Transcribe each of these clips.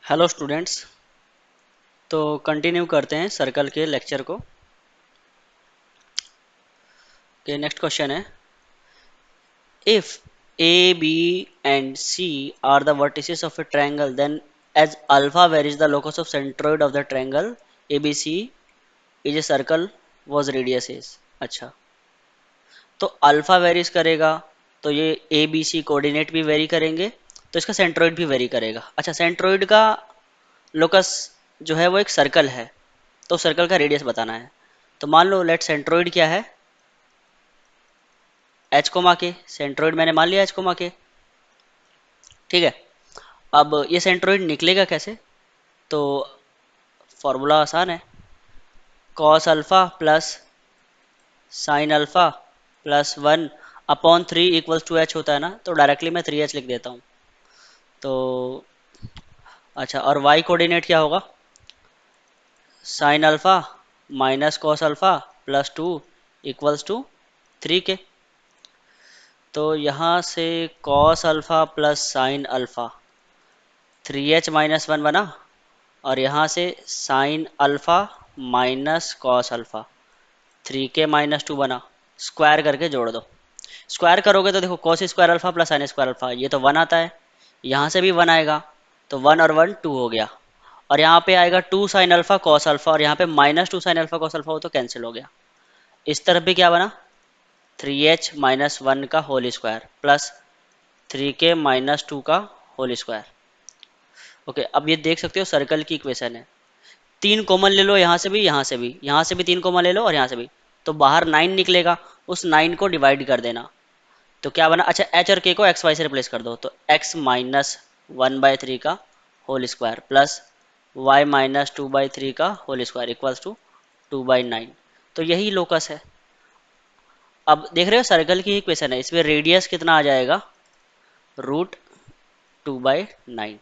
Hello students. तो continue करते हैं सर्कल के लेक्चर को। नेक्स्ट क्वेश्चन है, if A B and C are the vertices of a triangle then as alpha where is the locus of centroid of the triangle A B C is a circle whose radius is. अच्छा, तो alpha varies करेगा तो ये A B C coordinate भी vary करेंगे, तो इसका centroid भी वेरी करेगा। अच्छा, सेंट्रोइड का लोकस जो है वो एक सर्कल है, तो सर्कल का रेडियस बताना है। तो मान लो लेट सेंट्रोइड क्या है, एच कोमा के। सेंट्रोइड मैंने मान लिया एच कोमा के, ठीक है। अब ये सेंट्रोइड निकलेगा कैसे, तो फॉर्मूला आसान है, cos alpha plus sine alpha plus 1/3 equals to h होता है ना, तो डायरेक्टली मैं 3h लिख देता हूँ। तो अच्छा, और वाई कोऑर्डिनेट क्या होगा, sine alpha minus cos alpha plus 2 equals to 3 k. तो यहाँ से cos alpha plus sine alpha 3h-1 बना, और यहाँ से sine alpha minus cos alpha 3k-2 बना। स्क्वायर करके जोड़ दो। स्क्वायर करोगे तो देखो cos square alpha plus sine square alpha ये तो 1 आता है, यहाँ से भी 1 आएगा, तो 1 और 1 2 हो गया। और यहाँ पे आएगा 2 साइन अल्फा कॉस अल्फा, और यहाँ पे -2 साइन अल्फा कॉस अल्फा, वो तो कैंसिल हो गया। इस तरफ भी क्या बना, 3h-1 का होल स्क्वायर प्लस 3k-2 का होल स्क्वायर। ओके, अब ये देख सकते हो सर्कल की इक्वेशन है, 3 कॉमन ले लो, यहाँ से भी यहाँ से भी, यहाँ से भी 3 कॉमन ले लो और यहाँ से भी, तो बाहर 9 निकलेगा। उस 9 को डिवाइड कर देना, तो क्या बना, अच्छा एच और के को एक्स वाई से रिप्लेस कर दो, तो x-1/3 का होल स्क्वायर प्लस y-2/3 का होल स्क्वायर इक्वल्स टू 2/9। तो यही लोकस है। अब देख रहे हो सर्कल की इक्वेशन है, इसमें रेडियस कितना आ जाएगा, √2/9।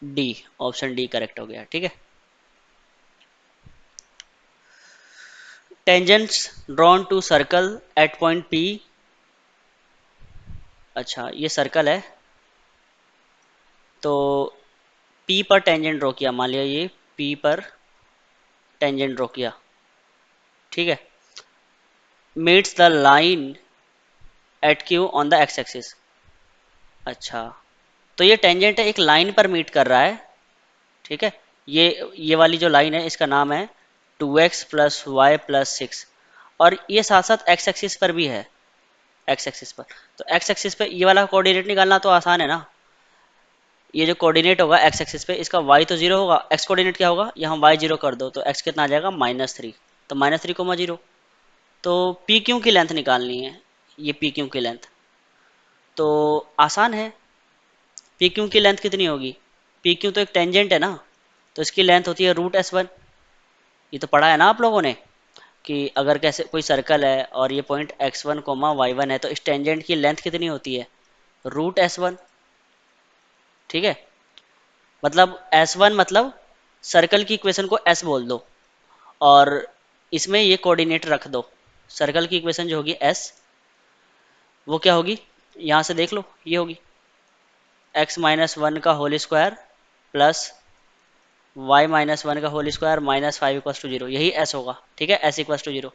डी, ऑप्शन डी करेक्ट हो गया, ठीक है। Tangents drawn to circle at point P. अच्छा, ये सर्कल है, तो पी पर टेंजेंट ड्रॉ किया, मान लिया ये पी पर टेंजेंट ड्रॉ किया, ठीक है। Meets the line at Q on the x axis. अच्छा, तो ये टेंजेंट है, एक लाइन पर मीट कर रहा है, ठीक है। ये वाली जो लाइन है इसका नाम है 2x + y + 6, और ये साथ साथ एक्स एक्सिस पर भी है, एक्स एक्सिस पर। तो एक्स एक्सिस पे ये वाला कोऑर्डिनेट निकालना तो आसान है ना, ये जो कोऑर्डिनेट होगा एक्स एक्सिस पे, इसका y तो 0 होगा, एक्स कोऑर्डिनेट क्या होगा, यहाँ y 0 कर दो, तो x कितना आ जाएगा, -3। तो -3, 0। तो पी क्यू की लेंथ निकालनी है, ये पी क्यू की लेंथ तो आसान है। पी क्यू की लेंथ कितनी होगी, पी क्यू तो एक टेंजेंट है ना, तो इसकी लेंथ होती है √S1। ये तो पढ़ा है ना आप लोगों ने, कि अगर कैसे कोई सर्कल है और ये पॉइंट x1, y1 है, तो इस टेंजेंट की लेंथ कितनी होती है, √S1, ठीक है। मतलब S1 मतलब सर्कल की इक्वेशन को S बोल दो, और इसमें ये कोऑर्डिनेट रख दो। सर्कल की इक्वेशन जो होगी S, वो क्या होगी, यहाँ से देख लो, ये होगी x-1 का होल स्क्वायर प्लस y-1 का होल स्क्वायर -5 = 0, यही S होगा, ठीक है। S = 0।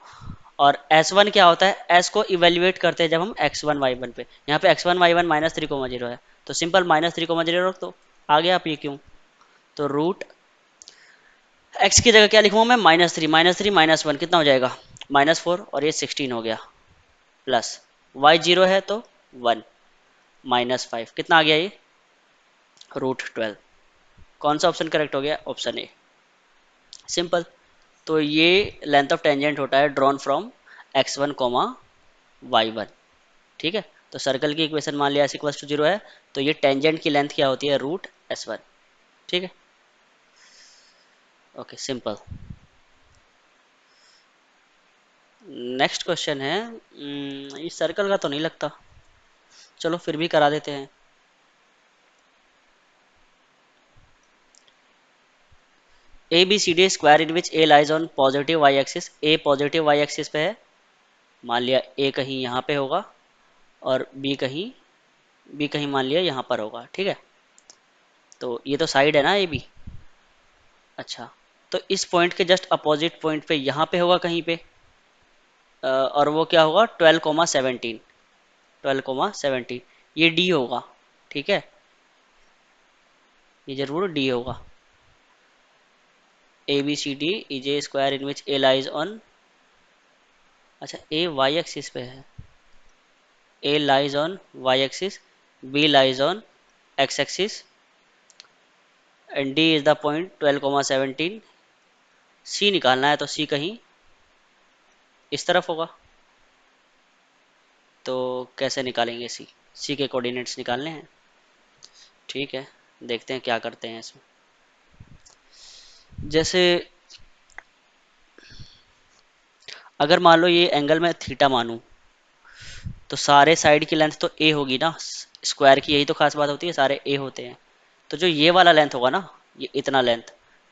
और S1 क्या होता है, S को इवेल्युएट करते हैं जब हम x1 y1 पे, यहाँ पे x1 y1 -3, 0 है, तो सिंपल -3, 0 रख दो, आ गया आप ये क्यों। तो रूट x की जगह क्या लिखूँ मैं, -3, -3 -1 कितना हो जाएगा, -4, और ये 16 हो गया, प्लस y 0 है तो 1, -5 कितना आ गया, ये √12। कौन सा ऑप्शन करेक्ट हो गया, ऑप्शन ए, सिंपल। तो ये लेंथ ऑफ टेंजेंट होता है ड्रॉन फ्रॉम x1, y1, ठीक है। तो सर्कल की इक्वेशन मान लिया s = 0 है, तो ये टेंजेंट की लेंथ क्या होती है, √S1, ठीक है। Okay, simple. नेक्स्ट क्वेश्चन है, ये सर्कल का तो नहीं लगता, चलो फिर भी करा देते हैं। A B C D square in which A lies on positive y axis, A positive y axis पे है, मान लिया ए कहीं यहाँ पे होगा, और बी कहीं मान लिया यहाँ पर होगा, ठीक है। तो ये तो साइड है ना ये भी। अच्छा, तो इस पॉइंट के जस्ट अपोजिट पॉइंट पे यहाँ पे होगा कहीं पे, और वो क्या होगा 12,17, 12,17, ये डी होगा। ठीक है, ये जरूर डी होगा। A B C D is a square in which A lies on, अच्छा ए वाई एक्सिस पे है, A lies on Y axis, B lies on X axis, and D is the point 12,17। C निकालना है तो सी कहीं इस तरफ होगा। तो कैसे निकालेंगे सी, सी के कोऑर्डिनेट्स निकालने हैं। ठीक है, देखते हैं क्या करते हैं इसमें। जैसे अगर मान लो ये एंगल मैं थीटा मानूं, तो सारे साइड की लेंथ तो ए होगी ना, स्क्वायर की यही तो खास बात होती है, सारे ए होते हैं। तो जो ये वाला लेंथ होगा ना, ये इतना लेंथ,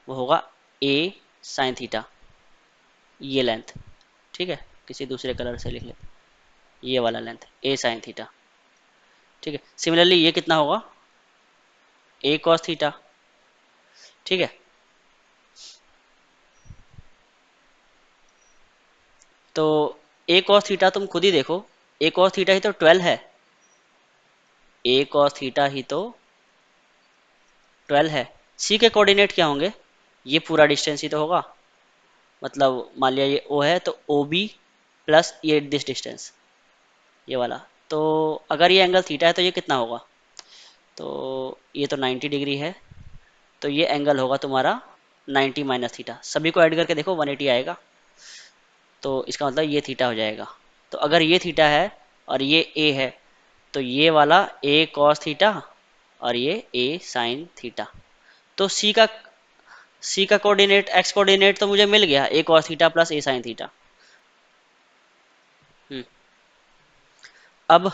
वो होगा ए साइन थीटा, ये लेंथ। ठीक है, किसी दूसरे कलर से लिख ले, ये वाला लेंथ ए साइन थीटा। ठीक है, सिमिलरली ये कितना होगा ए कॉस थीटा। ठीक है, तो ए कॉस थीटा तुम खुद ही देखो, ए कॉस थीटा ही तो 12 है, ए कॉस थीटा ही तो 12 है। सी के कोऑर्डिनेट क्या होंगे, ये पूरा डिस्टेंस ही तो होगा। मतलब मान लिया ये ओ है, तो ओ बी प्लस ये दिस डिस्टेंस, ये वाला। तो अगर ये एंगल थीटा है तो ये कितना होगा, तो ये तो 90 डिग्री है, तो ये एंगल होगा तुम्हारा 90 माइनस थीटा। सभी को ऐड करके देखो 180 आएगा, तो इसका मतलब ये थीटा हो जाएगा। तो अगर ये थीटा है और ये ए है, तो ये वाला ए कॉस थीटा और ये ए साइन थीटा। तो सी का कोऑर्डिनेट एक्स कोऑर्डिनेट तो मुझे मिल गया, ए कॉस थीटा प्लस ए साइन थीटा। हम्म, अब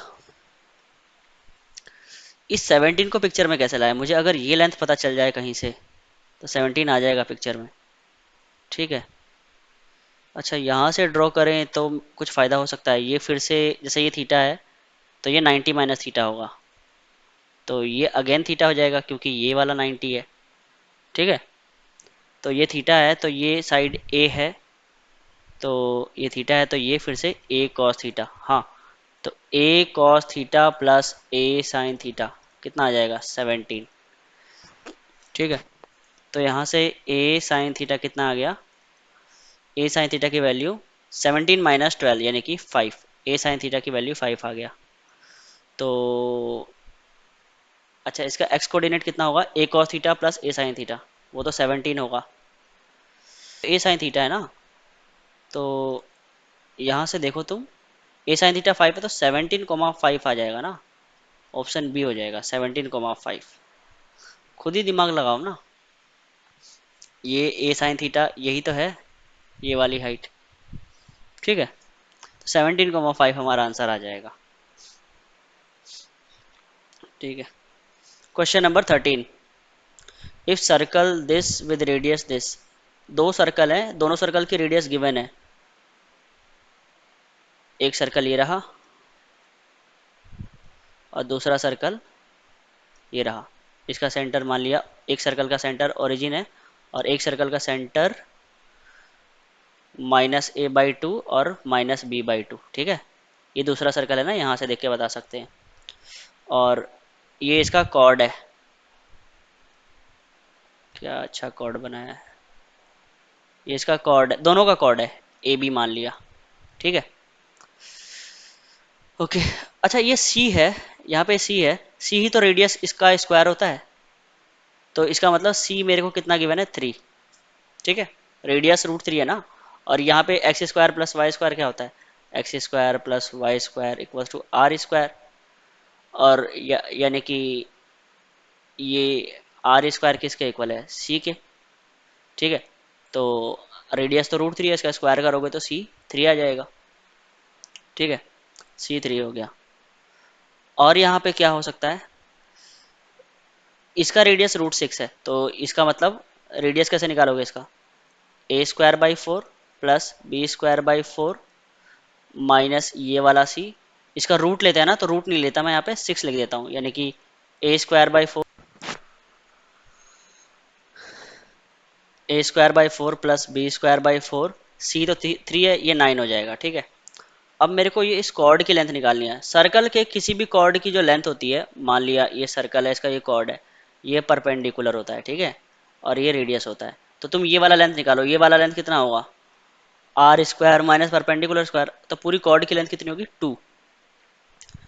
इस 17 को पिक्चर में कैसे लाए, मुझे अगर ये लेंथ पता चल जाए कहीं से, तो 17 आ जाएगा पिक्चर में। ठीक है, अच्छा यहाँ से ड्रॉ करें तो कुछ फ़ायदा हो सकता है, ये फिर से जैसे ये थीटा है, तो ये 90 माइनस थीटा होगा, तो ये अगेन थीटा हो जाएगा क्योंकि ये वाला 90 है। ठीक है, तो ये थीटा है तो ये साइड ए है, तो ये थीटा है तो ये फिर से ए कॉस थीटा। हाँ, तो ए कॉस थीटा प्लस ए साइन थीटा कितना आ जाएगा 17। ठीक है, तो यहाँ से ए साइन थीटा कितना आ गया, ए साइन थीटा की वैल्यू 17 माइनस 12 यानी कि 5, ए साइन थीटा की वैल्यू 5 आ गया। तो अच्छा, इसका एक्स कोऑर्डिनेट कितना होगा, ए कॉस थीटा प्लस ए साइन थीटा, वो तो 17 होगा, ए साइन थीटा है ना। तो यहाँ से देखो तुम, ए साइन थीटा 5 है तो 17,5 आ जाएगा ना, ऑप्शन बी हो जाएगा 17,5। खुद ही दिमाग लगाओ ना, ये ए साइन थीटा यही तो है, ये वाली हाइट। ठीक है, तो 17,5 हमारा आंसर आ जाएगा। ठीक है, question number 13, if circle this with radius this, दो सर्कल हैं, दोनों सर्कल की रेडियस गिवन है। एक सर्कल ये रहा और दूसरा सर्कल ये रहा, इसका सेंटर मान लिया, एक सर्कल का सेंटर ओरिजिन है और एक सर्कल का सेंटर -a/2 और -b/2। ठीक है, ये दूसरा सर्कल है ना, यहाँ से देख के बता सकते हैं। और ये इसका कॉर्ड है, क्या अच्छा कॉर्ड बनाया है, ये इसका कॉर्ड है, दोनों का कॉर्ड है, ए बी मान लिया। ठीक है, ओके। अच्छा ये सी है, यहाँ पे सी है, सी ही तो रेडियस इसका स्क्वायर होता है, तो इसका मतलब सी मेरे को कितना गिवन है 3। ठीक है, रेडियस √3 है ना, और यहाँ पे x square plus y square क्या होता है, x square plus y square equal to r square, और यानी कि ये आर स्क्वायर किसके इक्वल है, सी के। ठीक है, तो रेडियस तो √3 है, इसका स्क्वायर करोगे तो सी 3 आ जाएगा। ठीक है, सी 3 हो गया। और यहाँ पे क्या हो सकता है, इसका रेडियस √6 है, तो इसका मतलब रेडियस कैसे निकालोगे इसका, a²/4 प्लस b²/4 माइनस ये वाला सी, इसका रूट लेते हैं ना, तो रूट नहीं लेता मैं यहाँ पे 6 लिख देता हूँ, यानी कि a²/4 A square by four plus B square by four, C तो थ्री है, ये 9 हो जाएगा। ठीक है, अब मेरे को ये इस कॉर्ड की लेंथ निकालनी है। सर्कल के किसी भी कॉर्ड की जो लेंथ होती है, मान लिया ये सर्कल है, इसका ये कॉर्ड है, ये परपेंडिकुलर होता है, ठीक है, और ये रेडियस होता है। तो तुम ये वाला लेंथ निकालो, ये वाला लेंथ कितना होगा, r square minus perpendicular square, तो पूरी कॉर्ड की लेंथ कितनी होगी, 2।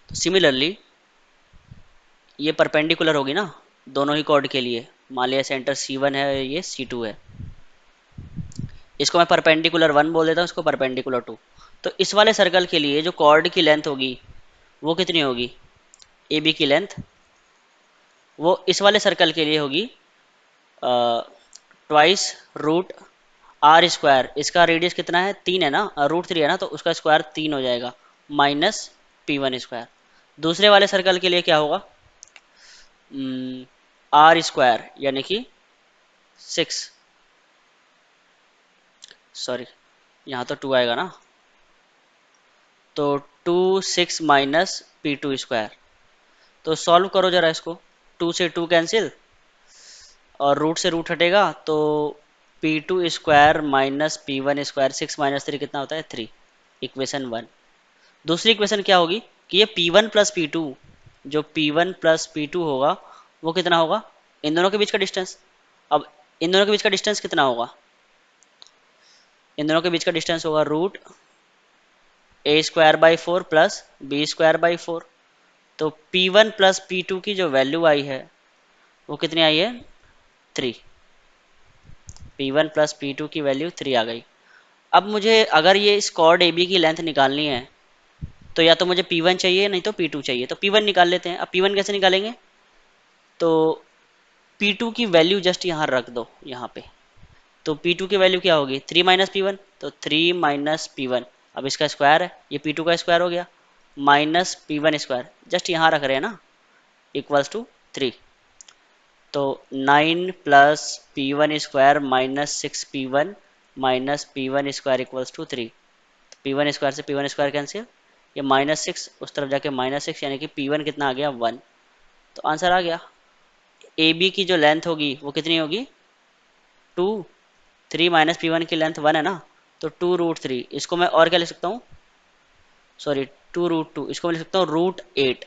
तो सिमिलरली ये परपेंडिकुलर होगी ना दोनों ही कॉर्ड के लिए। मान लिया सेंटर C1 है, ये C2 है, इसको मैं परपेंडिकुलर 1 बोल देता हूँ, इसको परपेंडिकुलर 2। तो इस वाले सर्कल के लिए जो कॉर्ड की लेंथ होगी वो कितनी होगी, ए बी की लेंथ, वो इस वाले सर्कल के लिए होगी ट्वाइस रूट आर स्क्वायर, इसका रेडियस कितना है, 3 है ना, रूट 3 है ना, तो उसका स्क्वायर 3 हो जाएगा, माइनस P1 स्क्वायर। दूसरे वाले सर्कल के लिए क्या होगा, आर स्क्वायर यानी कि 6, सॉरी यहाँ तो 2 आएगा ना, तो 2 6 माइनस P2 स्क्वायर। तो सॉल्व करो जरा इसको, 2 से 2 कैंसिल और रूट से रूट हटेगा, तो P2 square minus P1 square, 6 minus 3 कितना होता है, 3, इक्वेशन 1। दूसरी इक्वेशन क्या होगी कि ये P1 प्लस P2, जो P1 प्लस P2 होगा वो कितना होगा, इन दोनों के बीच का डिस्टेंस। अब इन दोनों के बीच का डिस्टेंस कितना होगा, इन दोनों के बीच का डिस्टेंस होगा root a square by four plus B square by four. तो P1 प्लस P2 की जो वैल्यू आई है वो कितनी आई है, 3। P1 प्लस P2 की वैल्यू 3 आ गई। अब मुझे अगर ये इस कॉर्ड AB की लेंथ निकालनी है तो या तो मुझे P1 चाहिए नहीं तो P2 चाहिए, तो P1 निकाल लेते हैं। अब P1 कैसे निकालेंगे, तो P2 की वैल्यू जस्ट यहाँ रख दो यहाँ पे, तो P2 की वैल्यू क्या होगी, 3 माइनस P1, तो 3 माइनस P1, अब इसका स्क्वायर है, ये P2 का स्क्वायर हो गया, माइनस P1 स्क्वायर, जस्ट यहाँ रख रहे हैं ना, इक्वल्स टू 3। तो 9 plus P1 square minus 6P1 minus P1 square equals to 3। P1 square से P1 स्क्वायर कैंसिल, ये माइनस 6 उस तरफ जाके माइनस 6, यानी कि P1 कितना आ गया, 1। तो आंसर आ गया। ए बी की जो लेंथ होगी वो कितनी होगी, 2, 3 माइनस P1 की लेंथ 1 है ना, तो 2 रूट 3, इसको मैं और क्या लिख सकता हूँ, सॉरी 2 रूट 2, इसको मैं लिख सकता हूँ रूट 8।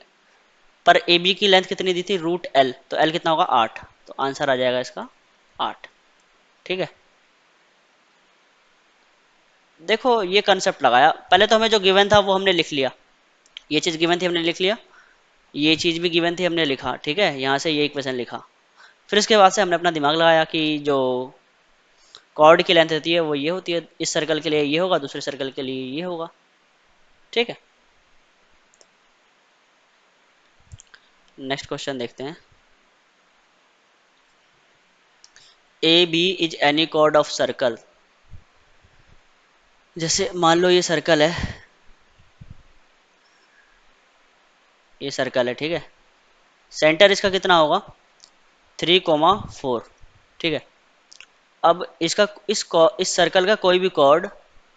पर ए बी की लेंथ कितनी दी थी, रूट एल, तो एल कितना होगा, 8। तो आंसर आ जाएगा इसका 8। ठीक है, देखो ये कंसेप्ट लगाया, पहले तो हमें जो गिवन था वो हमने लिख लिया, ये चीज़ गिवन थी हमने लिख लिया, ये चीज़ भी गिवन थी हमने लिखा, ठीक है, यहाँ से ये इक्वेशन लिखा। फिर इसके बाद से हमने अपना दिमाग लगाया कि जो कॉर्ड की लेंथ होती है वो ये होती है, इस सर्कल के लिए ये होगा, दूसरे सर्कल के लिए ये होगा। ठीक है, नेक्स्ट क्वेश्चन देखते हैं। A B is any chord of circle, जैसे मान लो ये सर्कल है, ये सर्कल है, ठीक है, सेंटर इसका कितना होगा, 3,4। ठीक है, अब इसका इस सर्कल का कोई भी कॉर्ड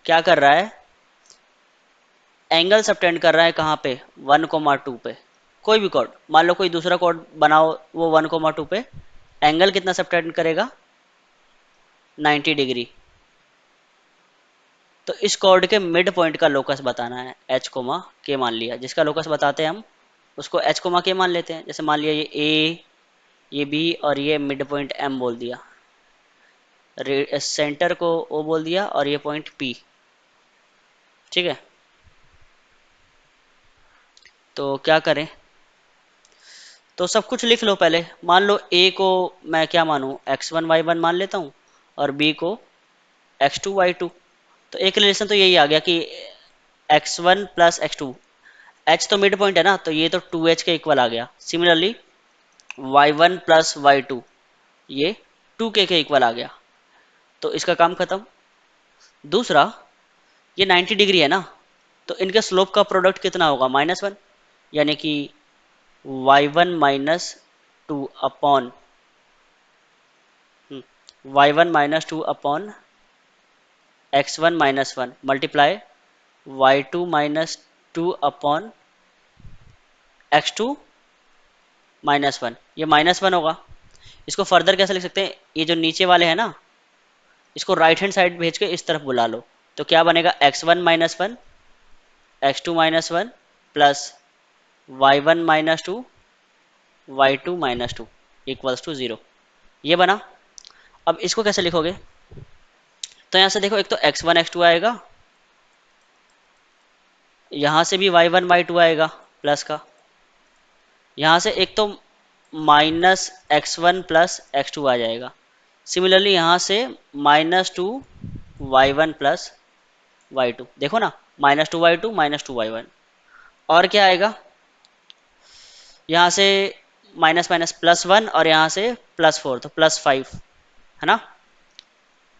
क्या कर रहा है, एंगल सबटेंड कर रहा है कहाँ पे, 1,2 पे। कोई भी कॉर्ड मान लो, कोई दूसरा कॉर्ड बनाओ, वो 1,2 पे एंगल कितना सबटेंड करेगा, 90 डिग्री। तो इस कॉर्ड के मिड पॉइंट का लोकस बताना है, एच कोमा के मान लिया, जिसका लोकस बताते हैं हम उसको एच कोमा के मान लेते हैं। जैसे मान लिया ये ए, ये बी और ये मिड पॉइंट एम बोल दिया, सेंटर को ओ बोल दिया और ये पॉइंट पी। ठीक है, तो क्या करें, तो सब कुछ लिख लो पहले। मान लो ए को मैं क्या मानूं, x1 y1 मान लेता हूँ, और बी को x2 y2। तो एक रिलेशन तो यही आ गया कि x1 प्लस x2, h तो मिड पॉइंट है ना, तो ये तो 2h के इक्वल आ गया। सिमिलरली y1 प्लस y2, ये 2k के इक्वल आ गया। तो इसका काम खत्म। दूसरा, ये 90 डिग्री है ना, तो इनके स्लोप का प्रोडक्ट कितना होगा, -1, यानी कि y1 minus two upon y1 - 2 upon x1 - 1 multiply y2 - 2 upon x2 - 1, ये -1 होगा। इसको फर्दर कैसे लिख सकते हैं, ये जो नीचे वाले हैं ना, इसको राइट हैंड साइड भेज के इस तरफ बुला लो, तो क्या बनेगा, x1 - 1 x2 - 1 plus y1 - 2 y2 - 2 equals to 0। ये बना। अब इसको कैसे लिखोगे, तो यहां से देखो, एक तो x1 x2 आएगा, यहां से भी y1 y2 आएगा प्लस का, यहां से एक तो -x1 प्लस x2 आ जाएगा। सिमिलरली यहां से -2 y1 प्लस y2, देखो ना, -2 y2 -2 y1। और क्या आएगा, यहाँ से माइनस माइनस +1 और यहाँ से +4, तो +5 है ना,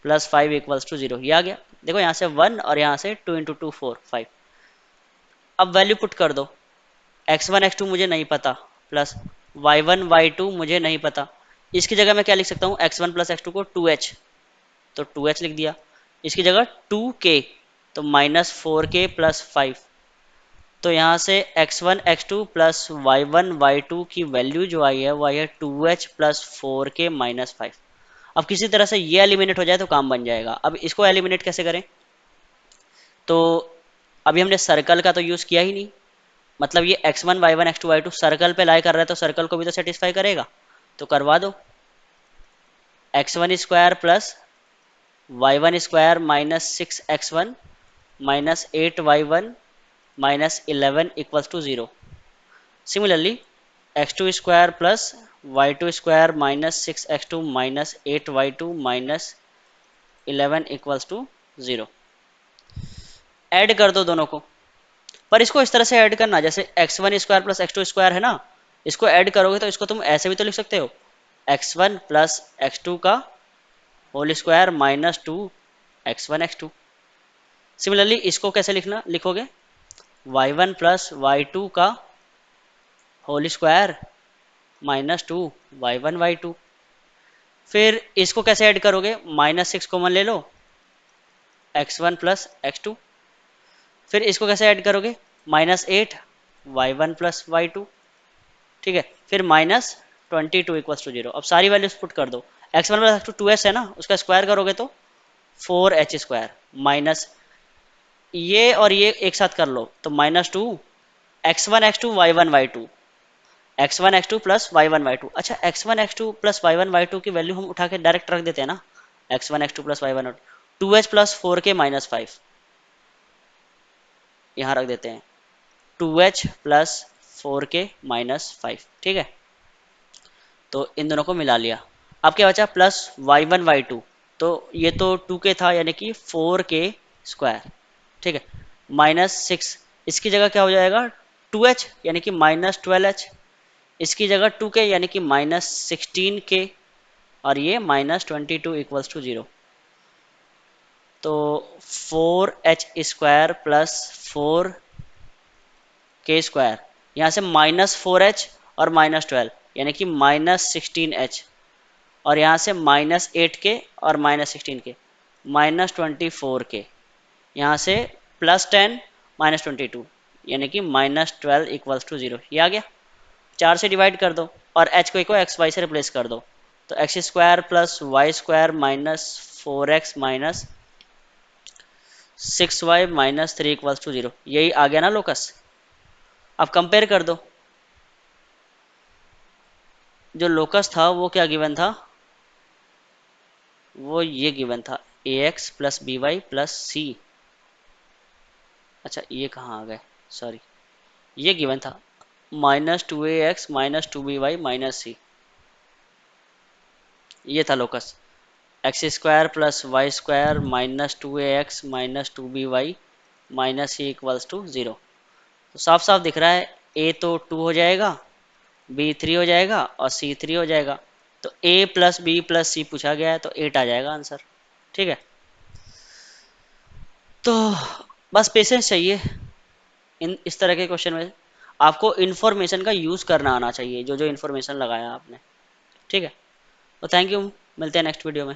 +5 इक्वल्स टू 0। ये आ गया। देखो यहाँ से 1 और यहाँ से 2 × 2 4 5। अब वैल्यू पुट कर दो, x1 x2 मुझे नहीं पता, प्लस y1 y2 मुझे नहीं पता। इसकी जगह मैं क्या लिख सकता हूँ, x1 प्लस x2 को 2h, तो 2h लिख दिया। इसकी जगह 2k, तो -4k प्लस 5। तो यहाँ से x1 x2 plus y1 y2 की वैल्यू जो आई है वो आई है 2h प्लस 4k माइनस 5। अब किसी तरह से ये एलिमिनेट हो जाए तो काम बन जाएगा। अब इसको एलिमिनेट कैसे करें, तो अभी हमने सर्कल का तो यूज़ किया ही नहीं, मतलब ये x1 y1 x2 y2 circle पे लाई कर रहा है, तो सर्कल को भी तो सेटिस्फाई करेगा, तो करवा दो। x1² plus y1² -6x1 -8y1 -11 equals to 0। Similarly x2² plus y2² -6x2 -8y2 -11 equals to 0। Add कर दो दोनों को, पर इसको इस तरह से ऐड करना जैसे x1² प्लस x2² है ना, इसको ऐड करोगे तो इसको तुम ऐसे भी तो लिख सकते हो, x1 प्लस x2 का whole square -2 x1 x2। Similarly इसको कैसे लिखोगे, y1 प्लस y2 का होल स्क्वायर -2 y1 y2। फिर इसको कैसे ऐड करोगे, -6 कॉमन ले लो, x1 प्लस x2। फिर इसको कैसे ऐड करोगे, -8 y1 प्लस y2। ठीक है, फिर -22 इक्वल्स टू 0। अब सारी वैल्यूज पुट कर दो, x1 प्लस x2 2h है ना, उसका स्क्वायर करोगे तो 4h² माइनस ये और ये एक साथ कर लो, तो -2 x1 x2 y1 y2 x1 x2 plus y1 y2। अच्छा, x1 x2 plus y1 y2 की वैल्यू हम उठा के डायरेक्ट रख देते हैं ना, x1 x2 plus y1 2h plus 4k minus 5 यहाँ रख देते हैं, 2h प्लस 4k माइनस 5। ठीक है, तो इन दोनों को मिला लिया। अब क्या बचा, प्लस y1 y2, तो ये तो 2k था यानी कि 4k²। ठीक है, -6, इसकी जगह क्या हो जाएगा, 2h यानी कि -12h, इसकी जगह 2k यानी कि -16k, और ये -22 इक्वल्स टू 0। तो 4h² प्लस 4k², यहाँ से -4h और -12 यानी कि -16h, और यहाँ से -8k और -16k -24k, यहाँ से +10 -22 यानी कि -12 इक्वल्स टू 0। ये आ गया। 4 से डिवाइड कर दो और h को एक्स वाई से रिप्लेस कर दो, तो x² plus y² -4x minus 6y -3 equals to 0। यही आ गया ना लोकस। अब कंपेयर कर दो, जो लोकस था वो क्या गिवन था, वो ये गिवन था ax plus B Y plus C. अच्छा, ये कहाँ आ गए, सॉरी, ये गिवन था -2ax -2by -c, ये था लोकस। x² plus y² -2ax -2by -c equals to 0। तो साफ साफ दिख रहा है, a तो 2 हो जाएगा, b 3 हो जाएगा और c 3 हो जाएगा। तो a प्लस बी प्लस सी पूछा गया है, तो 8 आ जाएगा आंसर। ठीक है, तो बस पेशेंस चाहिए इस तरह के क्वेश्चन में। आपको इन्फॉर्मेशन का यूज़ करना आना चाहिए, जो जो इन्फॉर्मेशन लगाया आपने। ठीक है, तो थैंक यू, मिलते हैं नेक्स्ट वीडियो में।